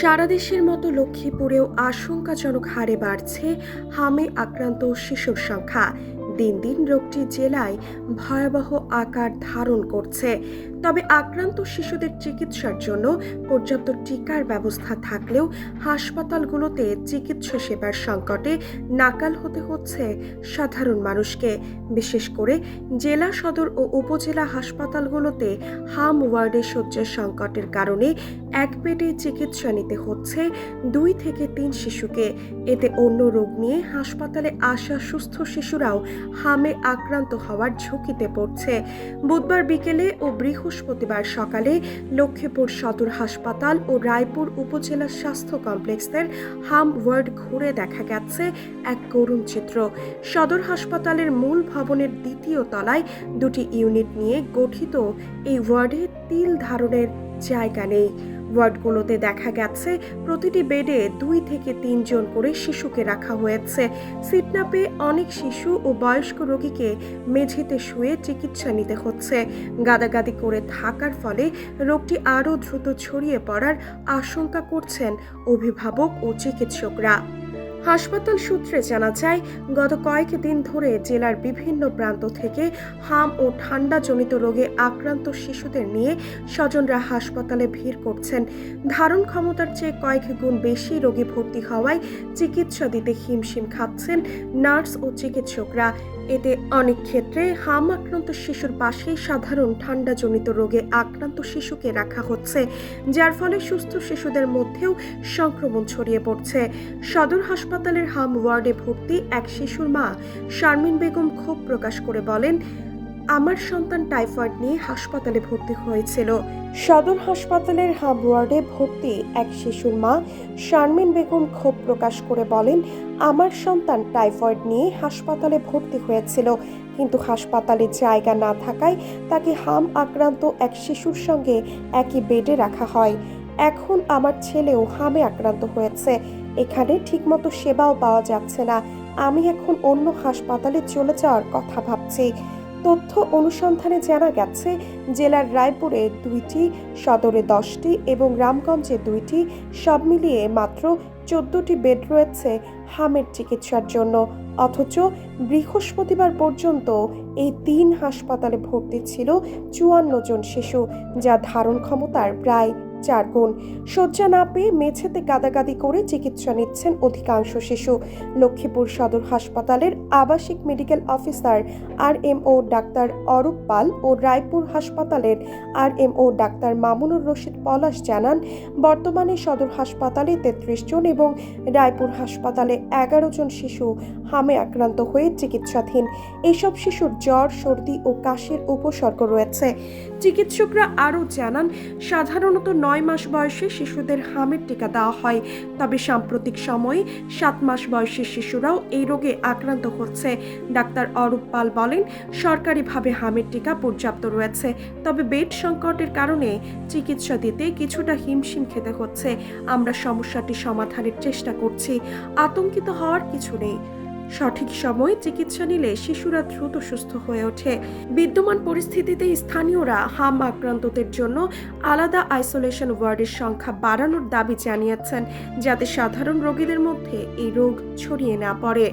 সারা দেশের মতো লক্ষ্মীপুরেও আশঙ্কাজনক হারে বাড়ছে হামে আক্রান্ত শিশুর সংখ্যা। দিন দিন রোগটি জেলায় ভয়াবহ আকার ধারণ করছে। তবে আক্রান্ত শিশুদের চিকিৎসার জন্য পর্যাপ্ত টিকার ব্যবস্থা থাকলেও হাসপাতালগুলোতে চিকিৎসা সেবার সংকটে নাকাল হতে হচ্ছে সাধারণ মানুষকে। বিশেষ করে জেলা সদর ও উপজেলা হাসপাতালগুলোতে হাম ওয়ার্ডে শয্যার সংকটের কারণে এক বেডে চিকিৎসা নিতে হচ্ছে 2 থেকে 3 শিশুকে। এতে অন্য রোগ নিয়ে হাসপাতালে আসা সুস্থ শিশুরাও হামে আক্রান্ত হওয়ার ঝুঁকিতে পড়ছে। বুধবার বিকেলে ও বৃহস্পতিবার সকালে লক্ষ্মীপুর সদর হাসপাতাল ও রায়পুর উপজেলা স্বাস্থ্য কমপ্লেক্সের হাম ওয়ার্ড ঘুরে দেখা গেছে এক করুণ চিত্র। সদর হাসপাতালের মূল ভবনের 2য় তলায় 2টি ইউনিট নিয়ে গঠিত এই ওয়ার্ডে তিল ধারণের জায়গা নেই। ওয়ার্ডগুলোতে দেখা গেছে প্রতিটি বেডে 2 থেকে 3 জন করে শিশুকে রাখা হয়েছে। সিট না পেয়ে অনেক শিশু ও বয়স্ক রোগীকে মেঝেতে শুয়ে চিকিৎসা নিতে হচ্ছে। গাদাগাদি করে থাকার ফলে রোগটি আরও দ্রুত ছড়িয়ে পড়ার আশঙ্কা করছেন অভিভাবক ও চিকিৎসকরা। হাসপাতাল সূত্রে জানা যায়, গত কয়েকদিন ধরে জেলার বিভিন্ন প্রান্ত থেকে হাম ও ঠান্ডাজনিত রোগে আক্রান্ত শিশুদের নিয়ে স্বজনরা হাসপাতালে ভিড় করছেন। ধারণ ক্ষমতার চেয়ে কয়েক গুণ বেশি রোগী ভর্তি হওয়ায় চিকিৎসা দিতে হিমশিম খাচ্ছেন নার্স ও চিকিৎসকরা। এতে অনেক ক্ষেত্রে হাম আক্রান্ত শিশুর পাশেই সাধারণ ঠান্ডাজনিত রোগে আক্রান্ত শিশুকে রাখা হচ্ছে, যার ফলে সুস্থ শিশুদের মধ্যেও সংক্রমণ ছড়িয়ে পড়ছে। সদর হাসপাতালের হাম ওয়ার্ডে ভর্তি এক শিশুর মা শারমিন বেগম ক্ষোভ প্রকাশ করে বলেন, আমার সন্তান টাইফয়েড নিয়ে হাসপাতালে ভর্তি হয়েছিল। সদর হাসপাতালের হাম ওয়ার্ডে ভর্তি এক শিশুর মা শারমিন বেগম ক্ষোভ প্রকাশ করে বলেন, আমার সন্তান টাইফয়েড নিয়ে হাসপাতালে ভর্তি হয়েছিল, কিন্তু হাসপাতালে জায়গা না থাকায় তাকে হাম আক্রান্ত এক শিশুর সঙ্গে একই বেডে রাখা হয়। এখন আমার ছেলেও হামে আক্রান্ত হয়েছে, এখানে ঠিকমতো সেবাও পাওয়া যাচ্ছে না। আমি এখন অন্য হাসপাতালে চলে যাওয়ার কথা ভাবছি। তথ্য অনুসন্ধানে জানা গেছে, জেলার রায়পুরে 2টি, সদরে 10টি এবং রামগঞ্জে 2টি, সব মিলিয়ে মাত্র 14টি বেড রয়েছে হামের চিকিৎসার জন্য। অথচ বৃহস্পতিবার পর্যন্ত এই 3 হাসপাতালে ভর্তি ছিল 54 জন শিশু, যা ধারণ ক্ষমতার প্রায় 4 গুণ। শয্যা না পেয়ে মেঝেতে গাদাগাদি করে চিকিৎসা নিচ্ছেন অধিকাংশ শিশু। লক্ষ্মীপুর সদর হাসপাতালের আবাসিক মেডিকেল অফিসার RMO ডাক্তার অরূপ পাল ও রায়পুর হাসপাতালের RMO ডাক্তার মামুনুর রশিদ পলাশ জানান, বর্তমানে সদর হাসপাতালে 33 জন এবং রায়পুর হাসপাতালে 11 জন শিশু হামে আক্রান্ত হয়ে চিকিৎসাধীন। এইসব শিশুর জ্বর, সর্দি ও কাশির উপসর্গ রয়েছে। চিকিৎসকরা আরও জানান, সাধারণত 9 মাস বয়সে শিশুদের হামের টিকা দেওয়া হয়, তবে সাম্প্রতিক সময়ে 7 মাস বয়সী শিশুরাও এই রোগে আক্রান্ত হচ্ছে। ডাক্তার অরূপ পাল বলেন, সরকারিভাবে হামের টিকা পর্যাপ্ত রয়েছে, তবে বেড সংকটের কারণে চিকিৎসা দিতে কিছুটা হিমশিম খেতে হচ্ছে। আমরা সমস্যাটি সমাধানের চেষ্টা করছি, আতঙ্কিত হওয়ার কিছু নেই। সঠিক সময়ে চিকিৎসা নিলে শিশুরা দ্রুত সুস্থ হয়ে ওঠে। বিদ্যমান পরিস্থিতিতে স্থানীয়রা হাম আক্রান্তদের জন্য আলাদা আইসোলেশন ওয়ার্ডের সংখ্যা বাড়ানোর দাবি জানিয়েছেন, যাতে সাধারণ রোগীদের মধ্যে এই রোগ ছড়িয়ে না পড়ে।